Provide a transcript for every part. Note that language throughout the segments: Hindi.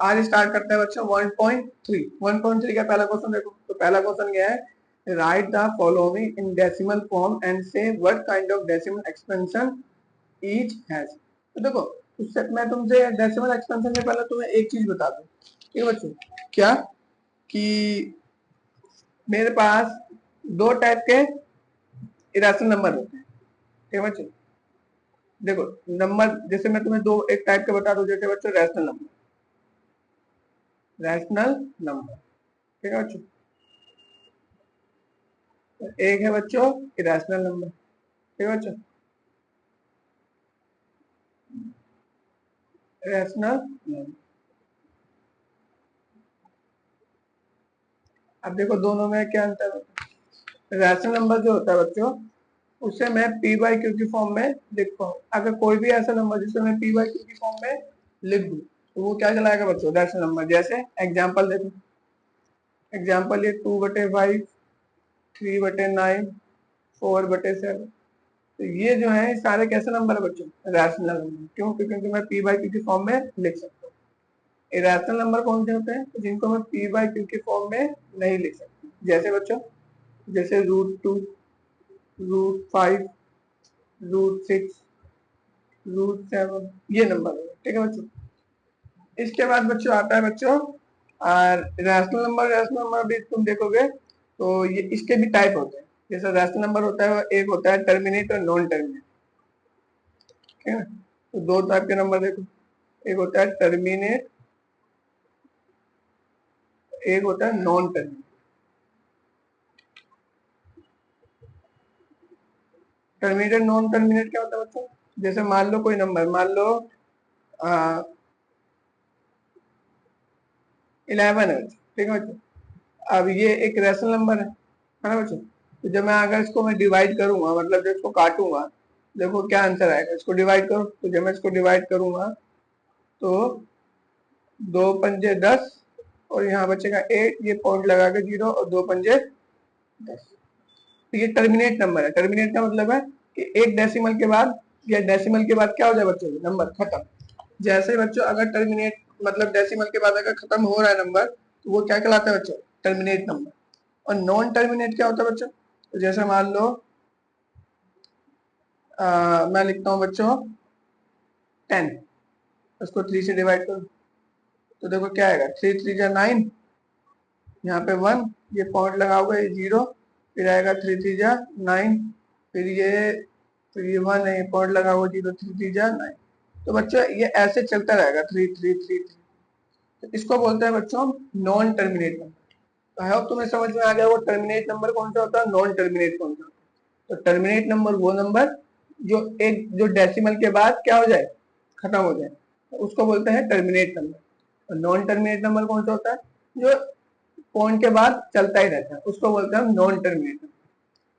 आज स्टार्ट करते हैं बच्चों 1.3 का पहला क्वेश्चन देखो। तो पहला क्वेश्चन क्या है, write the following in decimal form and say what kind of decimal expansion each has. तो देखो, उससे मैं तुमसे डेसिमल एक्सपेंशन से पहले तुम्हें एक चीज बता दूं, ठीक है बच्चों, क्या कि मेरे पास दो टाइप के इरेशनल नंबर होते हैं, ठीक है बच्चों। देखो नंबर, जैसे मैं तुम्हें दो एक टाइप के बता दूं, जैसे बच्चों रैशनल नंबर, ठीक है बच्चों। एक है बच्चों इरेशनल नंबर, ठीक है बच्चों, रैशनल नंबर। अब देखो दोनों में क्या अंतर होता है। रैशनल नंबर जो होता है बच्चों, उसे मैं पी बाई क्यू की फॉर्म में लिखता हूँ। अगर कोई भी ऐसा नंबर जिसे मैं पी बाई क्यू की फॉर्म में लिख दूं तो वो क्या कहलाएगा बच्चों, रैशनल नंबर। जैसे एग्जांपल देखो, एग्जांपल ये 2/5, 3/9, 4/7। तो ये जो है सारे कैसे नंबर है बच्चों, रैशनल नंबर। क्यों? क्योंकि मैं पी बाई क्यू की फॉर्म में लिख सकता हूँ। इरेशनल नंबर कौन से होते हैं, जिनको मैं पी बाई क्यू की फॉर्म में नहीं लिख सकता। जैसे बच्चों, जैसे √2, √5, √6, √7, ये नंबर है, ठीक है बच्चों। इसके बाद बच्चों आता है बच्चों रैशनल नंबर भी तुम देखोगे तो ये इसके भी टाइप होते हैं। जैसे रैशनल नंबर होता है, एक होता है टर्मिनेट और नॉन टर्मिनेट, ठीक है। तो दो टाइप के नंबर देखो, एक होता है टर्मिनेट, एक होता है non terminate. Terminate non terminate क्या होता है बच्चों, जैसे मान लो कोई नंबर, मान लो 11 है, ठीक है बच्चों। अब ये एक रैशनल नंबर है ना बच्चों। तो जब मैं अगर इसको मैं डिवाइड करूंगा, मतलब जब इसको काटूंगा, देखो क्या आंसर आएगा। इसको डिवाइड करो, तो जब मैं इसको डिवाइड करूंगा तो 2×5 = 10 और यहाँ बचेगा 8, ये पॉइंट लगा के 0 और 2×5 = 10। तो ये टर्मिनेट नंबर है। टर्मिनेट का मतलब है कि एक डेसिमल के बाद या डेसिमल के बाद क्या हो जाए बच्चों, नंबर खत्म। जैसे बच्चों अगर टर्मिनेट मतलब डेसिमल के बाद अगर खत्म हो रहा है नंबर, तो वो क्या कहलाता है बच्चों, टर्मिनेट नंबर। और नॉन टर्मिनेट क्या होता है बच्चों, तो जैसे मान लो मैं लिखता हूँ बच्चों 10, उसको 3 से डिवाइड करो तो देखो क्या आएगा, 3×3 = 9, यहाँ पे 1, ये पॉइंट लगा होगा, ये 0, फिर आएगा 3×3 = 9, फिर ये 1 है, ये पॉइंट लगा हुआ 0, 3×3 = 9। तो बच्चों ये ऐसे चलता रहेगा 3 3 3 3। तो इसको बोलते हैं बच्चों non terminate number. I hope तुम्हें समझ में आ गया वो टर्मिनेट नंबर कौन सा होता है, नॉन टर्मिनेट कौन सा होता है। तो टर्मिनेट नंबर वो नंबर जो डेसिमल के बाद क्या हो जाए, खत्म हो जाए, तो उसको बोलते हैं टर्मिनेट नंबर। और नॉन टर्मिनेट नंबर कौन सा होता है, जो पॉइंट के बाद चलता ही रहता है, उसको बोलते हैं नॉन टर्मिनेट नंबर,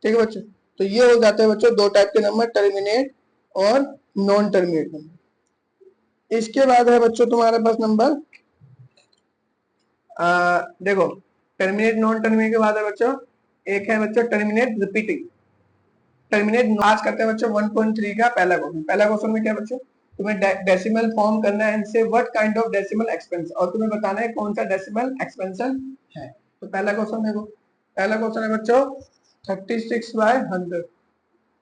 ठीक है बच्चों। तो ये हो जाते हैं बच्चों दो टाइप के नंबर, टर्मिनेट और नॉन टर्मिनेट नंबर। इसके बाद है बच्चों तुम्हारे पास नंबर देखो, टर्मिनेट नॉन टर्मिनेट के बाद है बच्चों, एक है बच्चों टर्मिनेट रिपीटिंग। टर्मिनेट आज करते हैं बच्चों 1.3 का पहला क्वेश्चन। पहला क्वेश्चन में क्या बच्चों, तुम्हें डेसिमल फॉर्म करना है इनसे what kind of decimal expansion, और तुम्हें बताना है कौन सा डेसिमल एक्सपेंशन है। तो पहला क्वेश्चन देखो, पहला क्वेश्चन है बच्चों 36/100,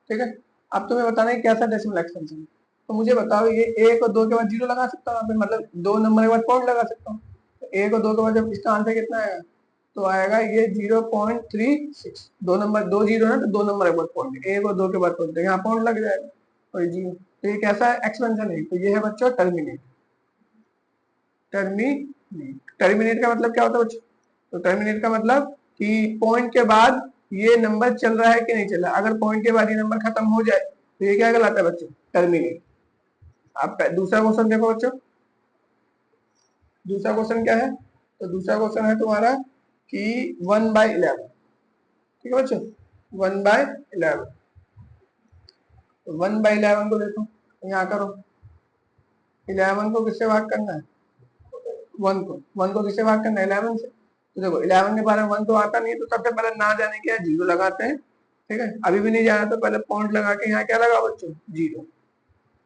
ठीक है। अब तुम्हें बताना है कैसा डेसिमल एक्सपेंशन है। तो मुझे बताओ, ये 1 और 2 के बाद 0 लगा सकता हूँ, मतलब 2 नंबर के बाद पॉइंट लगा सकता हूँ। तो 1 और 2 के बाद जब इसका आंसर कितना आएगा, तो आएगा ये 0.36। दो नंबर, 2 0 है तो 2 नंबर के बाद पॉइंट, 1 और 2 के बाद पॉइंट, यहाँ पॉइंट लग जाएगा और 0। तो ये कैसा एक्सपेंशन है, तो ये है बच्चों टर्मिनेट। टर्मिनेट का मतलब क्या होता है बच्चों, तो टर्मिनेट का मतलब कि पॉइंट के बाद ये नंबर चल रहा है कि नहीं चल रहा। अगर पॉइंट के बाद ये नंबर खत्म हो जाए तो ये क्या कहलाता है बच्चों, टर्मिनेट। आप दूसरा क्वेश्चन देखो बच्चों, दूसरा क्वेश्चन क्या है, तो दूसरा क्वेश्चन है तुम्हारा कि 1/11, ठीक है बच्चों, 1/11। तो 1/11 को देखो, यहाँ करो, 11 को किससे भाग करना है, 1 को किससे भाग करना है, 11 से। तो देखो 11 के बारे में 1 तो आता नहीं है, तो सबसे पहले ना जाने क्या 0 लगाते हैं, ठीक है। अभी भी नहीं जाना तो पहले पॉइंट लगा के यहाँ क्या लगा बच्चों, 0।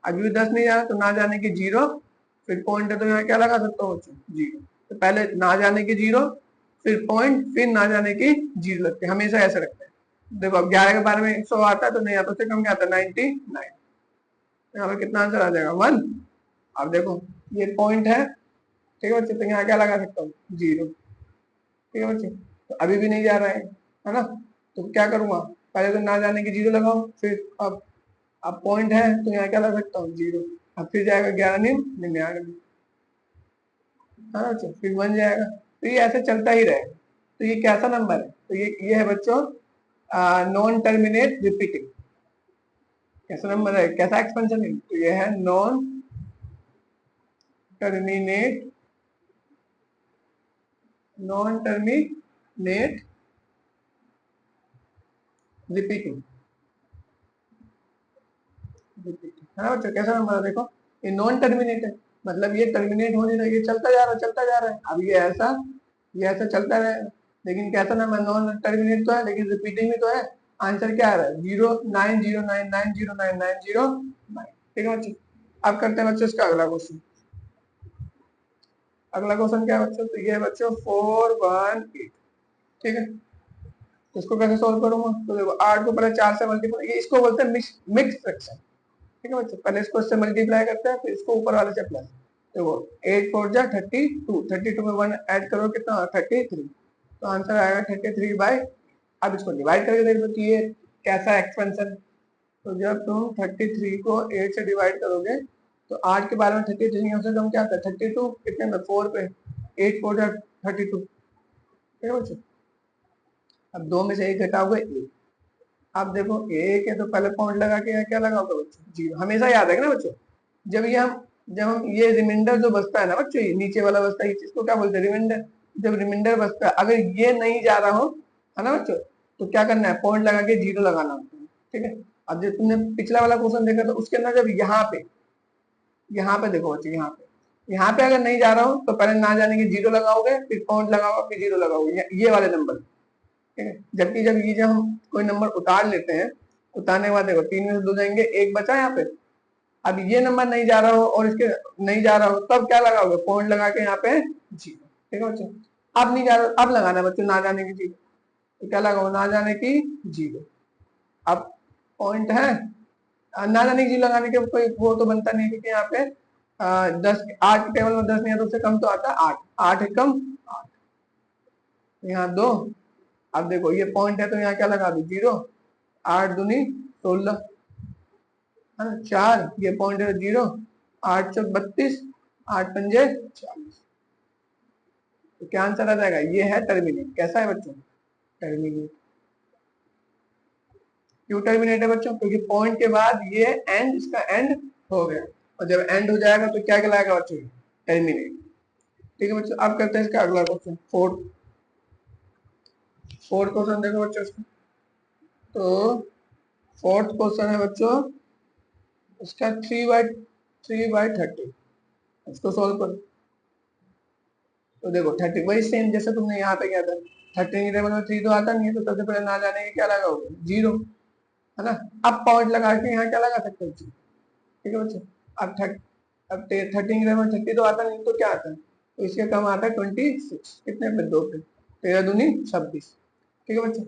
अभी भी 10 नहीं जाना तो ना जाने की 0, फिर पॉइंट है तो यहाँ क्या लगा सकता हूँ बच्चों, जीरो। तो पहले ना जाने की जीरो, फिर पॉइंट, फिर ना जाने की जीरो लगते हैं, हमेशा ऐसे रखते हैं। देखो अब 11 के बारे में 100 आता है तो नहीं आता, उससे कम क्या आता है 99। यहाँ पे कितना आंसर आ जाएगा 1। अब देखो ये पॉइंट है, ठीक है बच्चे, तो यहाँ क्या लगा सकता हूँ, जीरो। ठीक है बच्चे, तो अभी भी नहीं जा रहा है ना, तो क्या करूंगा, पहले तो ना जाने की जीरो लगाओ, फिर अब पॉइंट है तो यहाँ क्या लगा सकता हूँ, जीरो। अब फिर जाएगा 11 99, है ना बच्चों, फिर 1 जाएगा। तो ये ऐसे चलता ही रहेगा। तो ये कैसा नंबर है, तो ये है बच्चों नॉन टर्मिनेट रिपीटिंग। कैसा नंबर है, कैसा एक्सपेंशन है, तो ये है नॉन टर्मिनेट रिपीटिंग। है ना बच्चों, कैसा नंबर है, देखो ये नॉन टर्मिनेट है, मतलब ये टर्मिनेट होने नहीं, ये चलता जा रहा है, चलता जा रहा है। अब ये ऐसा चलता रहेगा, लेकिन कैसा नंबर, नॉन टर्मिनेट तो है लेकिन रिपीटिंग भी तो है। आंसर क्या आ रहा है, 090990909। ठीक है बच्चों, अब करते हैं बच्चों इसका अगला क्वेश्चन। अगला क्वेश्चन क्या है बच्चों, तो ये है बच्चों 418। ठीक है, तो इसको कैसे सोल्व करूंगा, तो देखो 8 को पहले 4 से मल्टीप्लाई, ये इसको बोलते हैं मिक्स फ्रैक्शन। ठीक है बच्चों, पहले इसको इससे मल्टीप्लाई करते हैं, फिर इसको ऊपर वाले से प्लस। देखो 8 4 जा 32, 32 में 1 ऐड करो कितना 33, तो आंसर आएगा 33/। अब इसको डिवाइड करके देख लो कि ये कैसा एक्सपेंशन। तो जब तुम 33 को 8 से डिवाइड करोगे तो 8 के बारे में 33 से कम क्या आता है 32, कितने में 4 पे, 8 4 जा 32। ठीक है बच्चों, अब 2 में से 1 घटाओगे 1। आप देखो एक है तो पहले पॉइंट लगा के क्या लगाओगे बच्चों, जीरो। हमेशा याद है ना बच्चों, जब हम ये रिमाइंडर जो बचता है ना बच्चों, ये नीचे वाला बचता है, इसको क्या बोलते हैं, रिमाइंडर। जब रिमाइंडर बचता है, अगर ये नहीं जा रहा हो, है ना बच्चों, तो क्या करना है, पॉइंट लगा के जीरो लगाना होता है। ठीक है, अब जब तुमने पिछला वाला क्वेश्चन देखा तो उसके अंदर जब यहाँ पे देखो बच्चों, यहाँ पे अगर नहीं जा रहा हो तो पहले ना जाने की जीरो लगाओगे, फिर पॉइंट लगाओगे, फिर जीरो लगाओगे, ये वाले नंबर। ठीक है, जबकि जब हम कोई नंबर उतार लेते हैं, उतारने के बाद देखो 3 में से 2 जाएंगे, 1 बचा यहाँ पे। अब ये नंबर नहीं जा रहा हो और इसके नहीं जा रहा हो, तब क्या लगाओगे, पॉइंट लगा के यहाँ पे जीरो। ठीक है बच्चों, अब नहीं जा रहा, अब लगाना है बच्चों ना जाने की जीरो, तो क्या लगाओ, ना जाने की जीरो। अब पॉइंट है, ना जाने की जीरो लगाने के कोई वो तो बनता नहीं, क्योंकि यहाँ पे 10 8 के टेबल में 10 नहीं है तो उससे कम तो आता है 8, 8 है कम 8, यहाँ 2। अब देखो ये पॉइंट है तो यहाँ क्या लगा दो, जीरो। 8 दूनी 16, है ना, 4, ये पॉइंट है जीरो। 8 चौक 32, 8 पंजे 40। तो क्या आंसर आ जाएगा, ये है टर्मिनेट। कैसा है बच्चों, टर्मिनेट। क्यों टर्मिनेट है बच्चों, क्योंकि पॉइंट के बाद ये एंड, इसका एंड हो गया, और जब एंड हो जाएगा तो क्या कहलाएगा बच्चों, टर्मिनेट। ठीक है बच्चों, अब करते हैं इसका अगला क्वेश्चन, फोर्थ क्वेश्चन देखो बच्चों इसका। तो फोर्थ क्वेश्चन है बच्चों इसका 3/30। इसको सॉल्व करो। तो देखो 30 वही सेम जैसे तुमने यहाँ पे किया था, 13 की टेबल में 3 तो आता नहीं है, तो सबसे पहले ना जाने की क्या लगाओगे, जीरो, है ना। अब पॉइंट लगा के यहाँ क्या लगा सकते हो, ठीक है बच्चों। अब 13 की टेबल में 30 तो आता नहीं, तो क्या आता है, तो इसके कम आता है 26, कितने पे 2 पे, 13 दूनी 26। ठीक है बच्चों,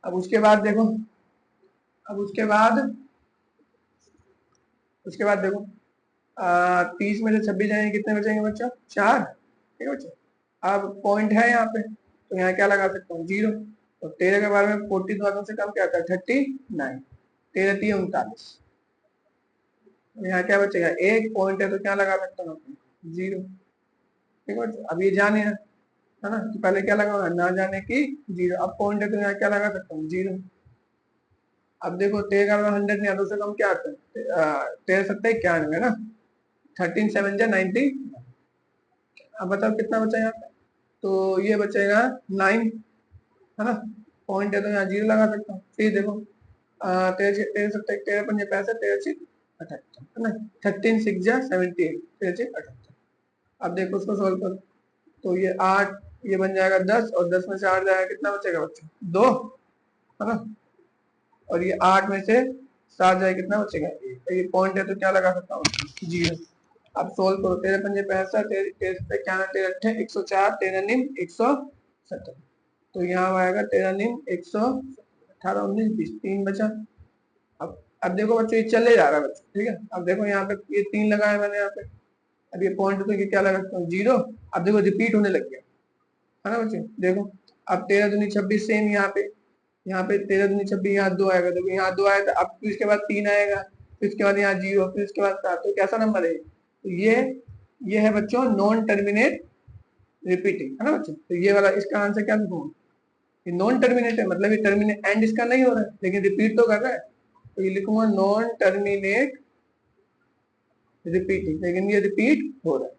अब उसके बाद देखो, अब उसके बाद देखो 30 में से 26 जाएंगे, कितने बचेंगे बच्चों, 4। ठीक है बच्चों, अब पॉइंट है यहाँ पे तो यहाँ क्या लगा सकता हूँ, जीरो। तो 13 के बारे में 42 से कम क्या आता है 39, 13 3 39। यहाँ क्या बचेगा, एक पॉइंट है तो क्या लगा सकता हूँ, जीरो। ठीक है बच्चों, अब ये जाने है ना, तो पहले क्या लगा, ना जाने की जीरो। अब पॉइंट है तो यहाँ क्या लगा सकता हूँ, जीरो। अब देखो 13 का 100 नहीं आता, उससे कम क्या आता है, 13 7 91 ना, 13 7 90। अब बताओ कितना बचा यहाँ पे, तो ये बचेगा 9, है ना। पॉइंट है तो यहाँ जीरो लगा सकता हूँ। फिर देखो 13 7 13 5 65, 13 6 78, है ना, 13 6 जा 78, 13 6 78। अब देखो उसको सोल्व करो, तो ये 8, ये बन जाएगा 10, और 10 में से 8 जाएगा, कितना बचेगा बच्चों, 2, है ना। और ये 8 में से 7 जाए, कितना बचेगा, ये पॉइंट है तो क्या लगा सकता हूँ, जीरो। अब सोल्व करो, 13 पंजे 65, 13 पे क्या 13 अट्ठे 104, 13 निम 170, तो यहाँ आएगा 13 निम 118 19 20, 3 बचा। अब देखो बच्चों ये चले जा रहा है बच्चों, ठीक है। अब देखो यहाँ पे ये 3 लगाया मैंने यहाँ पे, अब ये पॉइंट तो ये क्या लगा सकता हूँ 0। अब देखो रिपीट होने लग गया है ना बच्चों, देखो अब 13 दूनी 26 सेम यहाँ पे 13 दूनी 26, यहाँ 2 आएगा, देखो यहाँ 2 आएगा, अब फिर इसके बाद 3 आएगा, फिर इसके बाद यहाँ 0, फिर इसके बाद 7, तो कैसा नंबर है? तो ये है बच्चों नॉन टर्मिनेट रिपीटिंग, है ना बच्चों। तो ये वाला इसका आंसर क्या लिखूंगा? ये नॉन टर्मिनेट है, मतलब ये टर्मिनेट एंड इसका नहीं हो रहा है लेकिन रिपीट तो कर रहा है, तो ये लिखूंगा नॉन टर्मिनेट रिपीटिंग, लेकिन ये रिपीट हो रहा है,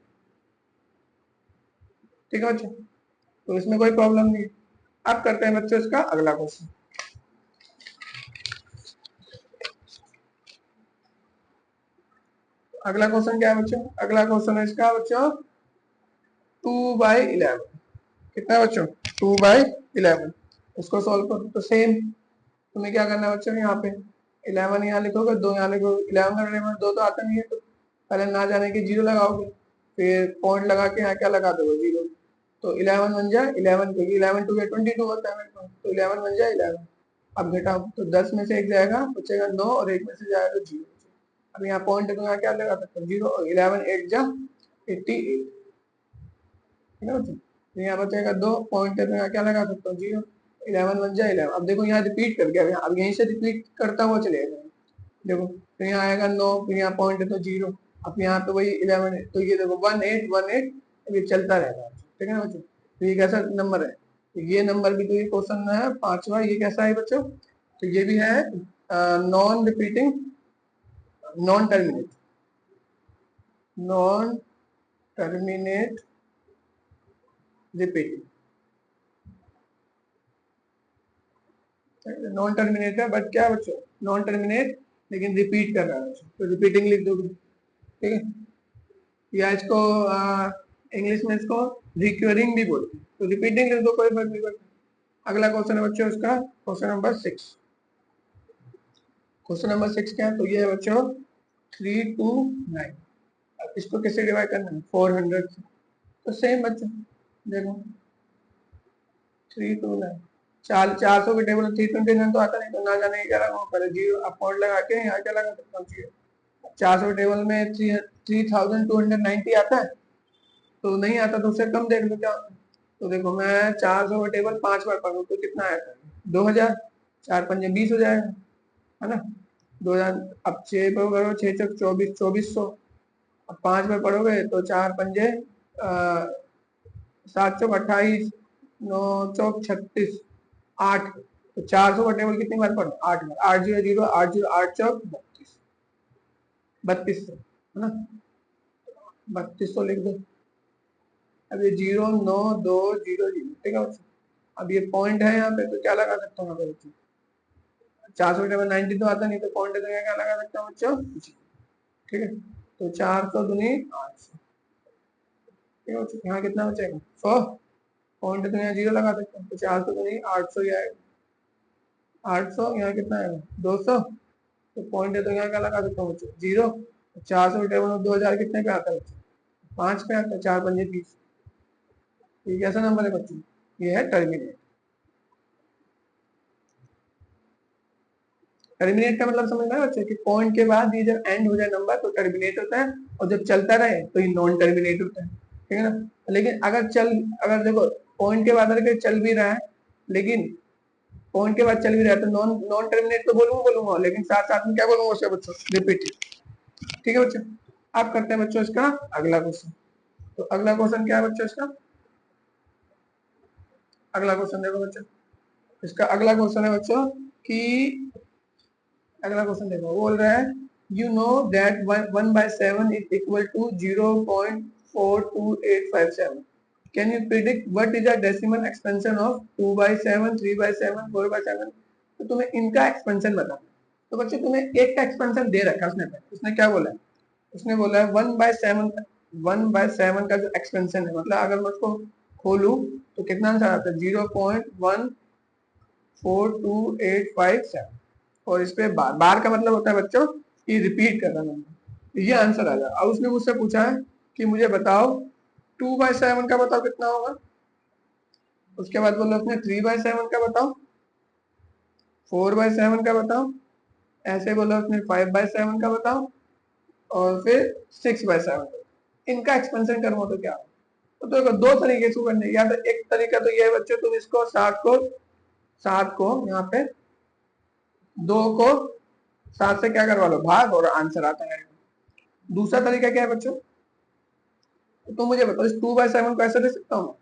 ठीक है बच्चों। तो इसमें कोई प्रॉब्लम नहीं है। अब करते हैं बच्चों इसका अगला क्वेश्चन। अगला क्वेश्चन क्या है बच्चों? अगला क्वेश्चन है इसका बच्चों 2/11, कितना बच्चों? 2/11। उसको सॉल्व करो तो सेम तुम्हें क्या करना है बच्चों, यहाँ पे 11 यहाँ लिखोगे, 2 यहाँ लिखोगे, 11 का डिनोमिनेटर 2 तो आता नहीं है, तो पहले ना जाने के 0 लगाओगे, फिर पॉइंट लगा के यहाँ क्या लगा दोगे 0, तो 11 बन जाए 11, क्योंकि 11 2 22 होता है मेरे पास, तो 11 बन जाए 11। अब घटाओ तो 10 में से 1 जाएगा, बचेगा 9 और 1 में से जाएगा 0। अब यहाँ पॉइंट तो यहाँ क्या लगा सकते हैं 0, और 11 8 जा 88, है ना। तो यहाँ बचेगा 2 पॉइंट है, तो यहाँ क्या लगा सकता हूँ 0, 11 बन जाए 11। अब देखो यहाँ रिपीट कर गया, अब यहीं से रिपीट करता हुआ चलेगा, देखो तो यहाँ आएगा 9, फिर यहाँ पॉइंट है तो 0, अब यहाँ पे वही 11 है, तो ये देखो 1 8 1 8, ये चलता रहेगा, ठीक है ना बच्चों। तो ये कैसा नंबर है? तो ये नंबर भी, तो ये क्वेश्चन है 5वां, ये कैसा है बच्चों? तो ये भी है non repeating, non terminate, non terminate repeating, non terminate है, बट क्या बच्चों नॉन टर्मिनेट लेकिन रिपीट कर रहा है, तो रिपीटिंग लिख दोगे, ठीक है। या इसको इंग्लिश में इसको रिक्योरिंग भी बोलते हैं, तो रिपीटिंग लिख दो, कोई फर्क नहीं पड़ता। अगला क्वेश्चन है बच्चों इसका क्वेश्चन नंबर 6। क्वेश्चन नंबर 6 क्या है? तो ये है बच्चों 3 2 9। अब इसको कैसे डिवाइड करना है? 400 से, तो सेम बच्चों देखो 3 2 9, 400 के टेबल 329 तो आता नहीं, तो ना जाने क्या लगा पहले 0, अब पॉइंट लगा के यहाँ क्या लगा सकता हूँ 400 टेबल में 3290 आता है, तो नहीं आता तो उससे कम देख लो क्या होता है। तो देखो मैं 400 का टेबल 5 बार पढ़ू तो कितना आएगा? 2000, 4 पंजे 20 हो जाएगा, है ना। 2000, अब 6 पर करो 6 चौक 24, 2400, अब 5 बार पढ़ोगे तो 4 पंजे 7 चौक 28, 9 चौक 36, 8, तो 400 का टेबल कितनी बार पढ़ो? 8 बार, 8 0 0 8 0 8 चौक 3200, है ना, 3200 लिख दो। अब ये 0 9 2 0 0, ठीक है बच्चों। अब ये पॉइंट है यहाँ पे, तो क्या लगा सकता हूँ बच्चों? 400 टेबल 90 तो आता नहीं, तो पॉइंट है तो क्या लगा सकता हूँ बच्चों? ठीक है, तो 400 दूनी 800, ठीक है बच्चों। यहाँ कितना बचेगा? 100, पॉइंट है तो यहाँ 0 लगा सकता हूँ, तो 400 दूनी 800 ही आएगा, 800, यहाँ कितना आएगा? 200, तो पॉइंट है तो यहाँ क्या लगा सकता हूँ बच्चों? 0। 400 टेबल में 2000 कितने पे आता है बच्चों? 5 पे आता है, 4 पंजे 20। ये कैसा नंबर है बच्चों? ये है टर्मिनेट। टर्मिनेट का मतलब समझना है बच्चों कि पॉइंट के बाद ये जब एंड हो जाए नंबर तो टर्मिनेट होता है, और जब चलता रहे तो ये नॉन टर्मिनेट होता है, ठीक है ना। लेकिन अगर देखो पॉइंट के बाद अगर चल भी रहा है, लेकिन पॉइंट के बाद चल भी रहा है तो नॉन नॉन टर्मिनेट तो बोलूंगा, लेकिन साथ साथ में क्या बोलूंगा उससे बच्चों? रिपीट, ठीक है बच्चों। अब करते हैं बच्चों इसका अगला क्वेश्चन। तो अगला क्वेश्चन क्या है बच्चों इसका? अगला क्वेश्चन देखो बच्चों, इसका अगला क्वेश्चन है बच्चों कि अगला क्वेश्चन देखो, बोल रहा है you know that 1/7 is equal to 0.42857, can you predict what is the decimal expansion of 2/7 3/7 4/7। तो तुम्हें इनका एक्सपेंशन बताना। तो बच्चे तुम्हें एक का एक्सपेंशन दे रखा है उसने क्या बोला है? उसने बोला है 1/7 का जो एक्सपेंशन है, मतलब अगर मैं उसको खोलू तो कितना आंसर आता है? 0.14285 और इस पे बार बार का मतलब होता है बच्चों कि रिपीट कर रहा है, ये आंसर आ जाए। अब उसने मुझसे पूछा है कि मुझे बताओ 2/7 का बताओ कितना होगा। उसके बाद बोला उसने 3/7 का बताओ, 4/7 का बताओ, ऐसे बोला उसने 5/7 का बताओ, और फिर 6/7। इनका एक्सपेंशन करूँ तो क्या हो? तो देखो दो तरीके से करने, या तो एक तरीका तो ये है बच्चों, तुम इसको 7 को यहाँ पे 2 को 7 से क्या करवा लो, भाग, और आंसर आता है। दूसरा तरीका क्या है बच्चों, तो मुझे बताओ इस 2/7 को ऐसे दे सकता हूँ,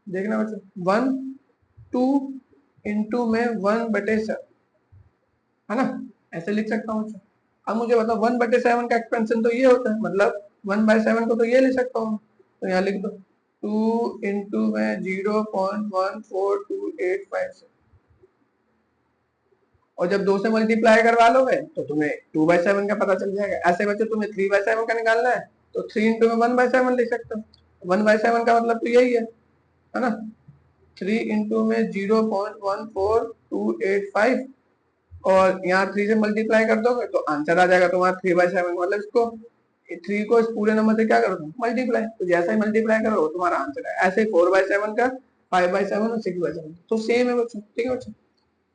देखना बच्चों, 2 इंटू में 1/7, है ना, ऐसे लिख सकता हूँ। अब मुझे बताओ 1/7 का एक्सपेंशन तो ये होता है, मतलब 1/7 को तो ये लिख सकता हूँ, तो यहाँ लिख दो 2 इंटू में 0.14285, और जब 2 से मल्टीप्लाई करवा लोगे तो तुम्हें 2/7 का पता चल जाएगा। ऐसे बच्चों तुम्हें 3/7 का निकालना है तो 3 इंटू में 1/7 लिख सकते हो। 1/7 का मतलब तो यही है ना, 3 इंटू में 0.14285, और यहाँ 3 से मल्टीप्लाई कर दोगे तो आंसर आ जाएगा तुम्हारा 3/7। मतलब इसको 3 को इस पूरे नंबर से क्या करो तुम, मल्टीप्लाई, तो जैसा ही मल्टीप्लाई करो तुम्हारा आंसर है। ऐसे 4/7 का, 5/7 और 6/7 तो सेम है बच्चों। ठीक है बच्चों,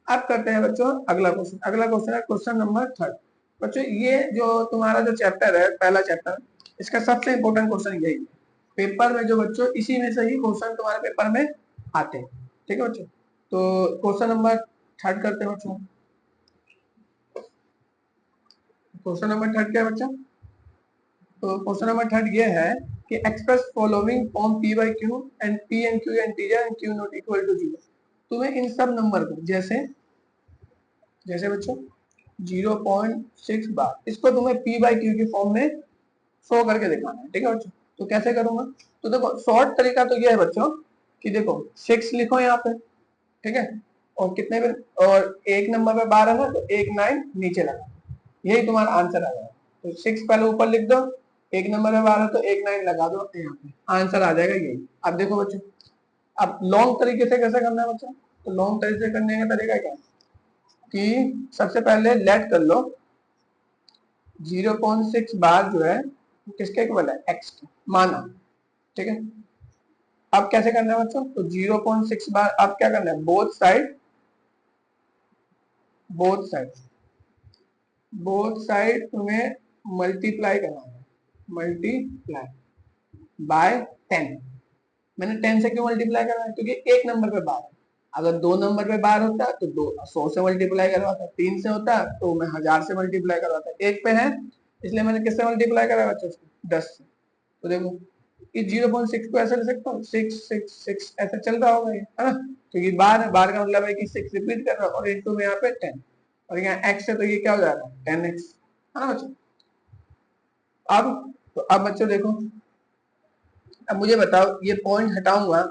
अब करते हैं बच्चों अगला क्वेश्चन। अगला क्वेश्चन है क्वेश्चन नंबर 3। बच्चों ये जो तुम्हारा जो चैप्टर है, पहला चैप्टर, इसका सबसे इंपॉर्टेंट क्वेश्चन यही है पेपर में, जो बच्चों इसी में से ही क्वेश्चन तुम्हारे पेपर में आते हैं। ठीक है बच्चों, तो क्वेश्चन नंबर 3 करते हैं बच्चों। क्वेश्चन नंबर 3 क्या है बच्चा, तो क्वेश्चन नंबर 3 ये है कि express following form p by q and p and q integer and q not equal to 0। तुम्हें इन सब नंबर को जैसे जैसे बच्चों 0.6 बार, इसको तुम्हें p बाई क्यू की फॉर्म में शो करके दिखाना है। ठीक है बच्चों, तो कैसे करूंगा, तो देखो शॉर्ट तरीका तो ये है बच्चों कि देखो 6 लिखो यहाँ पे, ठीक है, और कितने पे, और एक नंबर पे बार है ना, तो एक 9 नीचे लगा, यही तुम्हारा आंसर आ जाएगा। तो 6 पहले ऊपर लिख दो, एक नंबर पे बार है तो एक 9 लगा दो यहाँ पे, आंसर आ जाएगा यही। अब देखो बच्चों, अब लॉन्ग तरीके से कैसे करना है बच्चों, तो लॉन्ग तरीके से करने का तरीका क्या है कि सबसे पहले लेट कर लो 0.6 बार जो है किसके इक्वल है, एक्स के, माना। ठीक है, अब कैसे करना है बच्चों, तो 0.6 बार अब क्या करना है, बोथ साइड तुम्हें मल्टीप्लाई करना है, मल्टीप्लाई बाय 10। मैंने 10 से क्यों मल्टीप्लाई करना है, क्योंकि एक नंबर पे बार है। अगर 2 नंबर पे बार होता तो 100 से मल्टीप्लाई करवाता, 3 से होता तो मैं 1000 से मल्टीप्लाई करवाता, एक पे है इसलिए मैंने किससे मल्टीप्लाई करा बच्चों, 10 से। तो देखो इस 0.6 को ऐसे ले सकता हूँ, 6 ऐसा चल रहा होगा ये, है ना, क्योंकि बार है, बार का मतलब है कि 6 रिपीट कर रहा हूँ, और इनटू में यहाँ पे 10, और यहाँ x है तो ये क्या हो जाएगा 10x, है ना बच्चों। अब तो अब बच्चों देखो, अब मुझे बताओ ये पॉइंट हटाऊंगा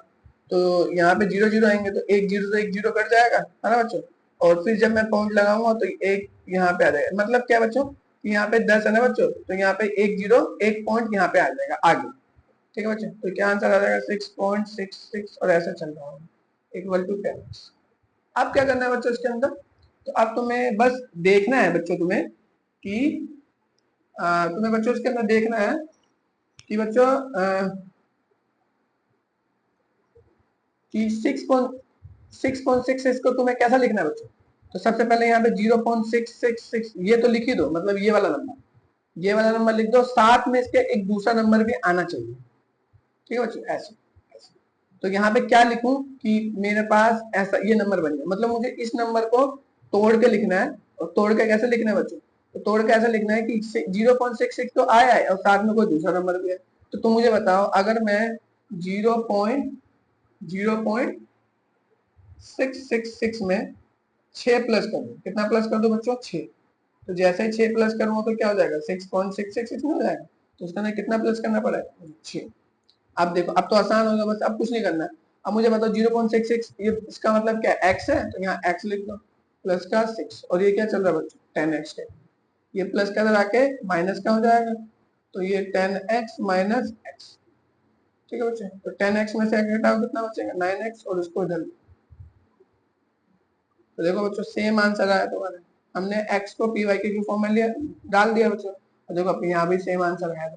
तो यहाँ पे 0 0 आएंगे, तो एक 0 से एक 0 कट जाएगा, है ना बच्चों, और फिर जब मैं पॉइंट लगाऊंगा तो एक यहाँ पे आ जाएगा। मतलब क्या बच्चों, यहाँ पे 10 है ना बच्चों, तो यहाँ पे एक 0 एक पॉइंट यहाँ पे आ जाएगा आगे। ठीक है बच्चों, तो क्या आंसर आ जाएगा 6.66, और ऐसा चल रहा होगा इक्वल टू 10। अब क्या करना है बच्चों इसके अंदर, तो अब तुम्हें बस देखना है बच्चों, तुम्हें कि तुम्हें बच्चों इसके अंदर देखना है कि बच्चों कि 6.6 इसको तुम्हें कैसा लिखना है बच्चों। तो सबसे पहले यहाँ पे 0.666 ये तो लिख ही दो, मतलब ये वाला नंबर, ये वाला नंबर लिख दो, साथ में इसके एक दूसरा नंबर भी आना चाहिए। ठीक है बच्चों, ऐसे तो यहाँ पे क्या लिखूं कि मेरे पास ऐसा ये नंबर बन गया, मतलब मुझे इस नंबर को तोड़ के लिखना है। और तोड़ के कैसे लिखना है बच्चों, तो तोड़ के ऐसे लिखना है कि 0.66 तो आया है और साथ में कोई दूसरा नंबर भी है। तो तुम मुझे बताओ अगर मैं 0.666 में 6 प्लस कर दूं, कितना प्लस कर दूं बच्चों, 6, तो जैसे ही 6 प्लस करूंगा तो क्या हो जाएगा 6.666 में हो जाएगा, तो उसका कितना प्लस करना पड़ेगा 6। अब देखो अब तो आसान होगा, बस अब कुछ नहीं करना है। अब मुझे बताओ 0.66 ये इसका मतलब क्या है, x है, तो यहाँ x लिख दो प्लस का 6, और ये क्या चल रहा है बच्चों 10x है, ये प्लस का इधर आके माइनस का हो जाएगा, तो ये 10x माइनस x। ठीक है बच्चे, तो 10x में से घटाओ कितना बचेगा 9x, और इसको इधर, तो देखो बच्चों सेम आंसर आया तुम्हारे, हमने x को py के फॉर्म में लिया डाल दिया बच्चों, और देखो अपने यहाँ भी सेम आंसर आया।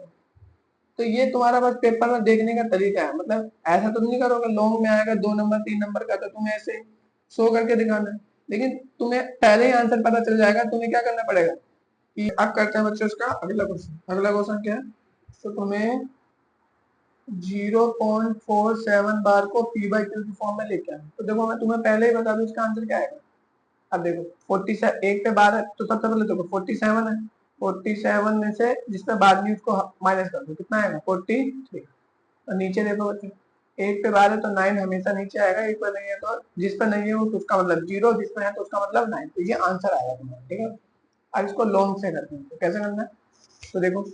तो ये तुम्हारा बस पेपर में देखने का तरीका है, मतलब ऐसा तुम नहीं करोगे लॉन्ग में आएगा 2 नंबर 3 नंबर का तो तुम्हें ऐसे शो करके दिखाना है, लेकिन तुम्हें पहले ही आंसर पता चल जाएगा। तुम्हें क्या करना पड़ेगा कि अब करते हैं बच्चों इसका अगला क्वेश्चन। अगला क्वेश्चन क्या है, तो तुम्हें 0.47 बार को पी बाई क्यू की फॉर्म में लेके आना। तो देखो मैं तुम्हें पहले ही बता दूं इसका आंसर क्या आएगा। अब देखो 47 एक पे बार है तो सबसे पहले देखो 47 है, 47 में से जिसपे बाद में उसको माइनस कर दो, कितना आएगा 43। और नीचे देखो बच्चों एक पे बार है तो 9 हमेशा नीचे आएगा, एक पे नहीं है तो जिस पे नहीं है वो तो उसका मतलब 0, जिस पे है तो उसका मतलब 9। तो ये आंसर आएगा तुम्हारा, ठीक है। अब इसको लॉन्ग से करते हैं, तो कैसे करना है, तो देखो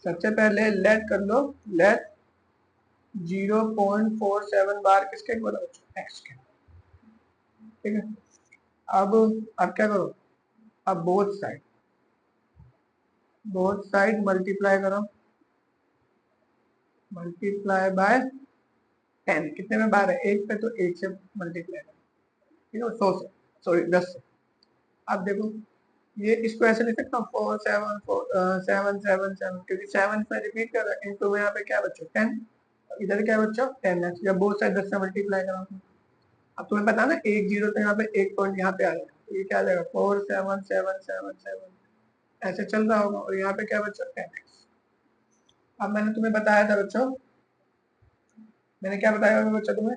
सबसे पहले लेट कर लो, लेट 0.47 बार किसके इक्वल है, एक्स के, ठीक है। अब क्या करो, अब बोथ साइड मल्टीप्लाई करो, मल्टीप्लाई बाय 10। कितने में बार है, एक पे, तो एक से मल्टीप्लाई करो, ठीक है, 100 से, सॉरी 10 से। अब देखो ये इसको ऐसे लिख सकता हूँ 4 7 क्योंकि 7 में रिपीट कर रहा है, इनटू में यहाँ पे क्या बच्चों 10, इधर क्या बच्चों 10 है, जब बोथ साइड 10 से मल्टीप्लाई करो। अब तुम्हें पता ना एक जीरो तो यहाँ पे एक पॉइंट यहाँ पे आ जाएगा, तो ये क्या आ जाएगा 4 7 7 7 ऐसे चल रहा होगा, और यहाँ पे क्या बच्चों 10x। अब मैंने तुम्हें बताया था बच्चों, मैंने क्या बताया था बच्चों तुम्हें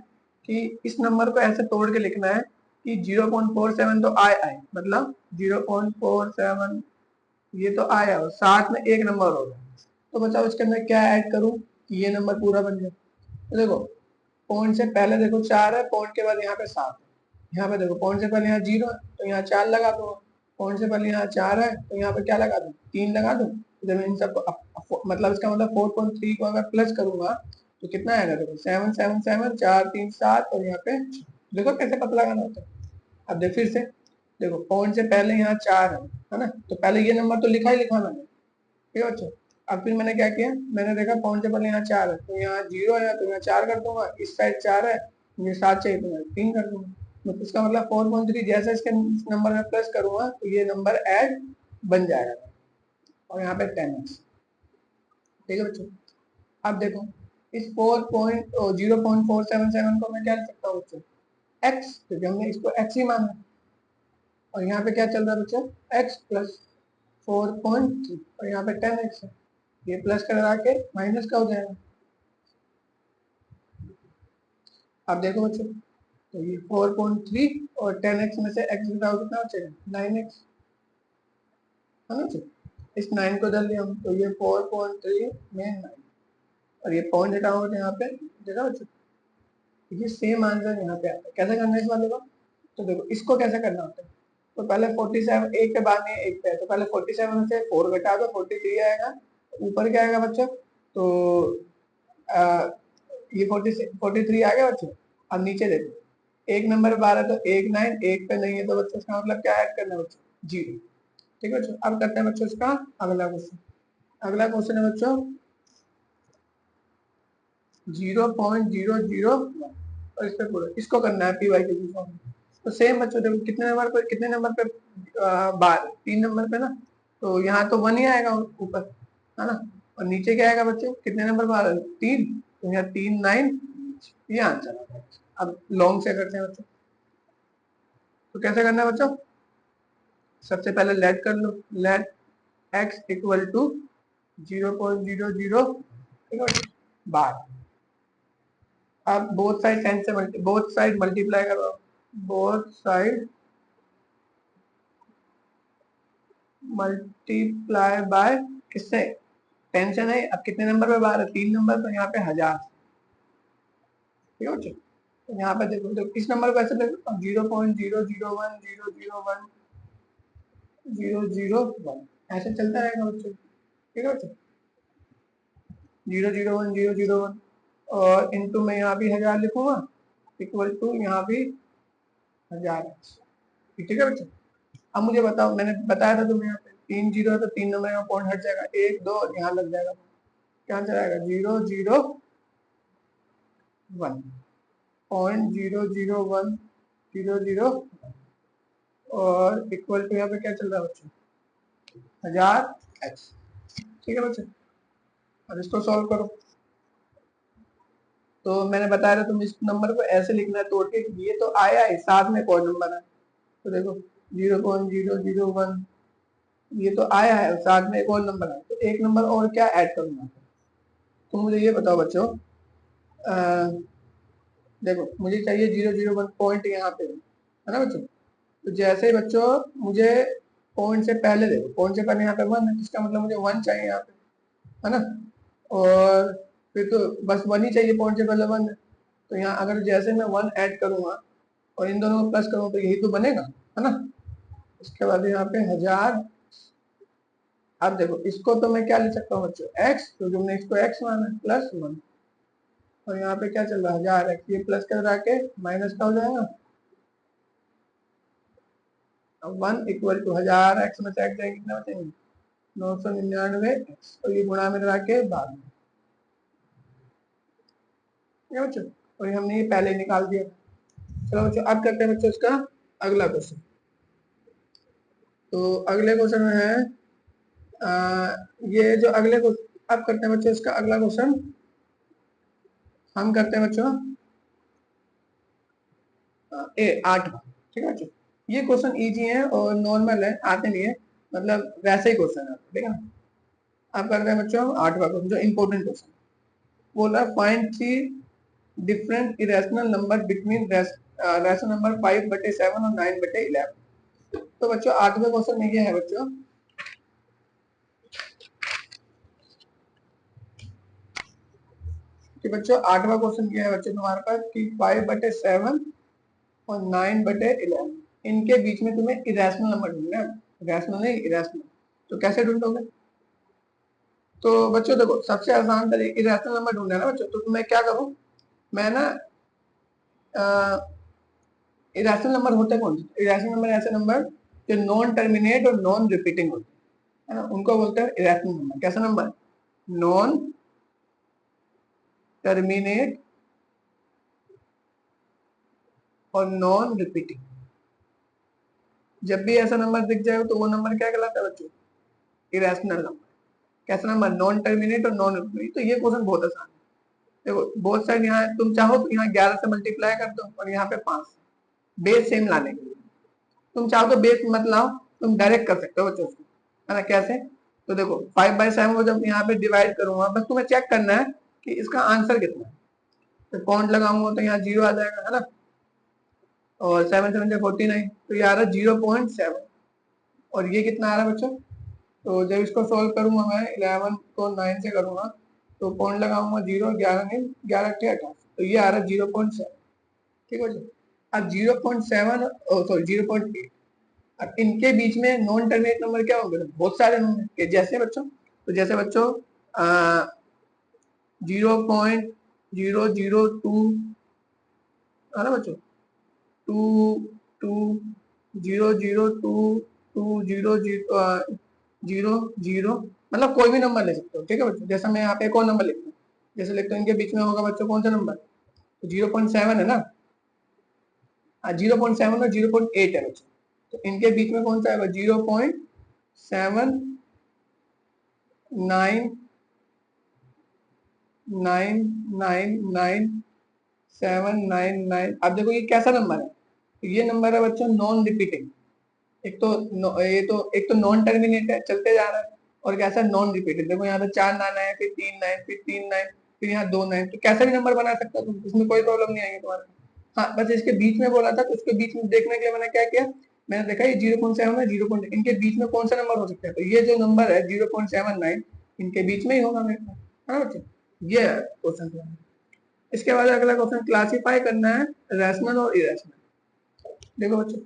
कि इस नंबर को ऐसे तोड़ के लिखना है कि 0.47 तो आए मतलब 0.47 ये तो आया और साथ में एक नंबर होगा, तो बताओ इसके अंदर क्या ऐड करूं कि ये नंबर पूरा बन जाए। तो देखो पॉइंट से पहले देखो 4 है, पॉइंट के बाद यहाँ पे 7 है, यहाँ पे देखो पॉइंट से पहले यहाँ 0 है तो यहाँ 4 लगा दो, पॉइंट से पहले यहाँ 4 है तो यहाँ पे क्या लगा दूं 3 लगा दूं। जब इन सबको मतलब इसका मतलब 4.3 को अगर प्लस करूंगा तो कितना आएगा, देखो 7 7 7 4 3 7 और यहाँ पे देखो कैसे पता लगाना होता है। अब देख फिर से देखो पॉइंट से पहले यहाँ 4 है ना, तो पहले ये नंबर तो लिखा ही लिखा मैंने, ठीक है बच्चों। अब फिर मैंने क्या किया, मैंने देखा पॉइंट से पहले यहाँ 4 है तो यहाँ 0 है तो यहाँ 4 कर दूंगा, इस साइड 4 है ये 7 चाहिए तो मैं 3 कर दूंगा। तो इसका मतलब 4.3 जैसे इसके नंबर में प्लस करूंगा तो ये नंबर ऐड बन जाएगा, और यहाँ पे 10x, ठीक है बच्चों। अब देखो इस 0.477 को मैं क्या लिख सकता हूँ बच्चों x, क्योंकि हमने इसको x ही माना, और यहाँ पे क्या चल रहा है बच्चों x प्लस 4.3 और यहाँ पे 10x है, ये प्लस करा के माइनस का हो जाएगा। अब देखो बच्चों तो ये 4.3 और 10x में से x घटाओ कितना बचेगा 9x, है ना। इस 9 को डाल दिया हम तो ये 4.3 में 9 और ये पॉइंट हटाओ तो यहाँ पे देखा बच्चों ये सेम आंसर यहाँ पे आता है। कैसे करना है इस वाले को, तो देखो इसको कैसे करना होता है, तो पहले 47 एक के बाद में एक पे है तो पहले 47 में से 4 घटा दो 43 आएगा, ऊपर क्या आएगा बच्चों, तो ये 43 आ गया बच्चों। अब नीचे देखो एक नंबर पे 12 तो एक 9, एक पे नहीं है तो बच्चों इसका मतलब क्या ऐड करना है बच्चों 0, ठीक है बच्चों। अब करते हैं बच्चों इसका अगला क्वेश्चन। अगला क्वेश्चन है बच्चों 0.001 और इस पे पूरा इसको करना है पी वाई के फॉर्म में। तो सेम बच्चों देखो कितने नंबर पे बार 3 नंबर पे ना, तो यहाँ तो 1 ही आएगा ऊपर, है ना, और नीचे क्या आएगा बच्चों कितने नंबर बार 3, तो यहाँ 3 9 ये आंसर है। अब लॉन्ग से करते हैं बच्चों, तो कैसे करना है बच्चों, सबसे पहले लेट कर लो, लेट x इक्वल टू 0.00 बार। अब बोथ साइड 10 से बोथ साइड मल्टीप्लाई करो, बोथ साइड मल्टीप्लाई बाय किससे 10 से नहीं, अब कितने नंबर पे बार है 3 नंबर, तो यहाँ पे 1000, ठीक है बच्चों। तो यहाँ पे देखो इस नंबर को ऐसे देखो 0.001 ऐसे चलता रहेगा बच्चों, ठीक है बच्चों 0.001 और इनटू में यहाँ भी 1000 लिखूंगा इक्वल टू यहाँ भी 1000, ठीक है बच्चों। अब मुझे बताओ मैंने बताया था तुम्हें यहाँ पे 3 जीरो है तो 3 नंबर का पॉइंट हट जाएगा 1 2 और यहाँ लग जाएगा, क्या आंसर आएगा 0.001 और इक्वल टू यहाँ पे क्या चल रहा है बच्चों 1000 एक्स। ठीक है बच्चे, अब इसको सॉल्व करो। तो मैंने बताया था तुम इस नंबर को ऐसे लिखना है तोड़ के, ये तो आया है, साथ में कोई नंबर है, तो देखो 0.001 ये तो आया है, साथ में एक और नंबर है, तो एक नंबर और क्या ऐड करूंगा। तो मुझे ये बताओ बच्चों, देखो मुझे चाहिए 0.001 पॉइंट यहाँ पे है ना बच्चों। तो जैसे ही बच्चों मुझे पॉइंट से पहले, देखो पॉइंट से पहले यहाँ पे 1 है, इसका मतलब मुझे 1 चाहिए यहाँ पे, है ना। और फिर तो बस 1 ही चाहिए, पॉइंट से पहले 1 है, तो यहाँ अगर जैसे मैं 1 ऐड करूंगा और इन दोनों को प्लस करूँ तो यही तो बनेगा, है ना। इसके बाद यहाँ पे 1000। अब देखो इसको तो मैं क्या ले सकता हूँ बच्चों, x, क्योंकि हमने इसको x माना है, +1, और यहाँ पे क्या चल रहा है 1000x, ये प्लस कर के माइनस का हो जाएगा, 1 इक्वल टू 1000x में से x जाएंगे, कितना बचेंगे 999x, और ये गुणा में लगा के बाद में, ठीक है बच्चों। और ये हमने ये पहले निकाल दिया। चलो बच्चों अब करते हैं बच्चों इसका अगला क्वेश्चन। तो अगले क्वेश्चन में है ये जो अगले को अब करते हैं बच्चों इसका अगला क्वेश्चन, हम करते हैं बच्चों 8वां। ठीक है बच्चों, ये क्वेश्चन इजी है और नॉर्मल है, आते नहीं है, मतलब वैसे ही क्वेश्चन है, ठीक है ना। अब करते हैं बच्चों 8वां क्वेश्चन जो इंपॉर्टेंट क्वेश्चन बोला, find 3 different irrational number between rational number 5/7 और 9/11। तो बच्चों 8वें क्वेश्चन में ये है बच्चों कि बच्चों 8वां क्वेश्चन ये है बच्चों तुम्हारे पास कि 5/7 और 9/11 इनके बीच में तुम्हें इरेशनल नंबर ढूंढना है, रैशनल नहीं इरेशनल। तो कैसे ढूंढोगे। तो बच्चों देखो सबसे आसान तरीके इरेशनल नंबर ढूंढना है ना बच्चों, तो मैं क्या करूं, मैं ना इरेशनल नंबर होते कौन से, इरेशनल नंबर ऐसे नंबर जो नॉन टर्मिनेट और नॉन रिपीटिंग होते हैं ना, उनको बोलते हैं इरेशनल नंबर। कैसा नंबर, नॉन टर्मिनेट और नॉन रिपीटिंग। जब भी ऐसा नंबर दिख जाए तो वो नंबर क्या कहलाता है बच्चों, इरेशनल नंबर। कैसा नंबर, नॉन टर्मिनेट और नॉन रिपीटिंग। तो ये क्वेश्चन बहुत आसान है। देखो बोथ साइड यहाँ तुम चाहो तो यहाँ 11 से मल्टीप्लाई कर दो और यहाँ पे 5, बेस सेम लाने के लिए। तुम चाहो तो बेस मत लाओ, तुम डायरेक्ट कर सकते हो बच्चों को, है ना। कैसे, तो देखो 5/7 को जब यहाँ पे डिवाइड करूंगा, बस तुम्हें चेक करना है कि इसका आंसर कितना है। तो पॉइंट लगाऊंगा तो यहाँ 0 आ जाएगा, है ना। और 7 7 से 49, तो ये आ रहा है 0.7। और ये कितना आ रहा है बच्चों, तो जब इसको सोल्व करूंगा मैं 11 को 9 से करूंगा तो पॉइंट लगाऊंगा 0, 11 नहीं 11 के 88, तो ये आ रहा है 0.7। ठीक है बच्चों, अब 0.7 सॉरी 0.8, अब इनके बीच में नॉन टर्मिनेट नंबर क्या होंगे, बहुत सारे होंगे। जैसे बच्चों, तो जैसे बच्चों 0.002 है ना बच्चों, 2 0 0 2 2 0 0 मतलब कोई भी नंबर ले सकते हो। ठीक है बच्चों, जैसा मैं यहाँ पे एक और नंबर लिखता हूँ, जैसे लिखता हूँ इनके बीच में होगा बच्चों कौन सा नंबर, तो 0.7 है ना, 0.7 और 0.8 है बच्चों, तो इनके बीच में कौन सा है 0.799999799। अब देखो ये कैसा नंबर है, तो ये नंबर है बच्चों नॉन रिपीटिंग। एक तो नॉन टर्मिनेट है, चलते जा रहा है, और कैसा नॉन रिपीटेड। देखो यहाँ पे 4 9 है, फिर 3 9, फिर 3 9, फिर यहाँ 2 9, तो कैसा भी नंबर बना सकता तुम, इसमें कोई प्रॉब्लम नहीं आएगी तुम्हारे। हाँ बस इसके बीच में बोला था, तो इसके बीच में देखने के लिए मैंने क्या किया, मैंने देखा ये 0.7 है, 0. इनके बीच में कौन सा नंबर हो सकता है, तो ये जो नंबर है 0.79 इनके बीच में ही होगा मेरे को, है ना बच्चे। ये क्वेश्चन। इसके बाद अगला क्वेश्चन क्लासीफाई करना है रैशनल और इरेशनल। देखो बच्चों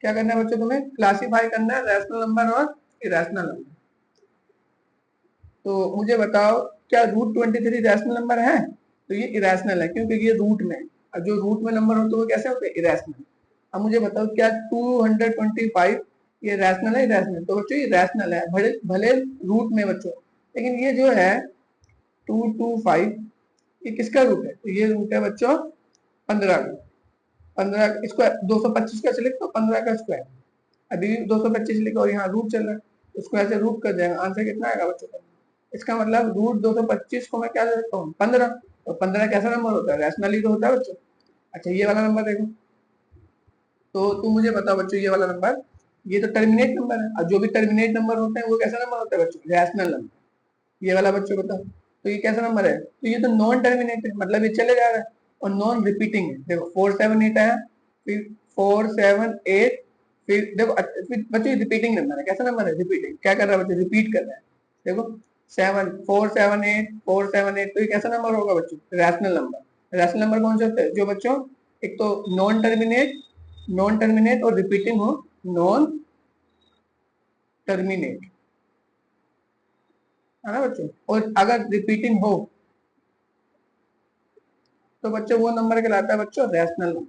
क्या करना है बच्चों, तुम्हें क्लासीफाई करना है रैशनल नंबर और इरेशनल नंबर। तो मुझे बताओ क्या √23 रैशनल नंबर है, तो ये इरेशनल है क्योंकि ये रूट में, और जो रूट में नंबर होते हैं वो कैसे होते हैं, इरेशनल। अब मुझे बताओ क्या 225 ये रैशनल है इरेशनल, तो बच्चों ये रैशनल है, भले भले रूट में बच्चों, लेकिन ये जो है 225 ये किसका रूट है, तो ये रूट है बच्चों 15 का। 15 स्क्वायर 225 कैसे लिखते हो, 15 का स्क्वायर। अभी 225 लिखा और यहाँ रूट चल रहा है, उसको ऐसे रूट कर देंगे, आंसर कितना आएगा बच्चों का? इसका मतलब रूट 225 को मैं क्या दे सकता हूँ? 15। तो 15 कैसा नंबर होता है? रैशनल ही तो होता है बच्चों। अच्छा ये वाला नंबर देखो, तो तुम मुझे बताओ बच्चों, ये वाला नंबर, ये तो टर्मिनेट नंबर है, और जो भी टर्मिनेट नंबर होते हैं वो कैसा नंबर होता है बच्चों? Rational number. ये वाला बच्चों बताओ, तो ये कैसा नंबर है? तो ये तो नॉन टर्मिनेट है, मतलब ये चले जा रहा है, और नॉन रिपीटिंग है। देखो 478 आया, फिर 478, फिर देखो फिर बच्चों ये रिपीटिंग नंबर है। कैसा नंबर है? रिपीटिंग। क्या कर रहा है बच्चों? रिपीट कर रहा है। देखो 478, तो ये कैसा नंबर होगा बच्चों? Rational number. रैशनल नंबर कौन से होते हैं? जो बच्चों एक तो नॉन टर्मिनेट और रिपीटिंग हो। नॉन टर्मिनेट है ना बच्चों, और अगर रिपीटिंग हो तो बच्चों वो नंबर कहलाता है बच्चों रैशनल नंबर।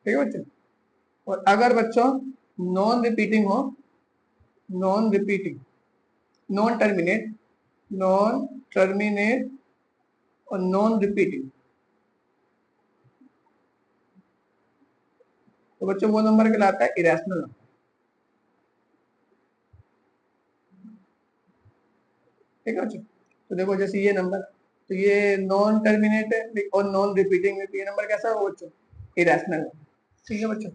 ठीक है बच्चों। और अगर बच्चों नॉन रिपीटिंग हो, non repeating, non terminate, non terminate और नॉन रिपीटिंग, तो बच्चों वो नंबर कहलाता है इरेशनल नंबर। ठीक है बच्चों। तो देखो जैसे ये नंबर, तो ये नॉन टर्मिनेट है और नॉन रिपीटिंग में, तो ये नंबर कैसा होगा बच्चों? इरेशनल। ठीक है बच्चों।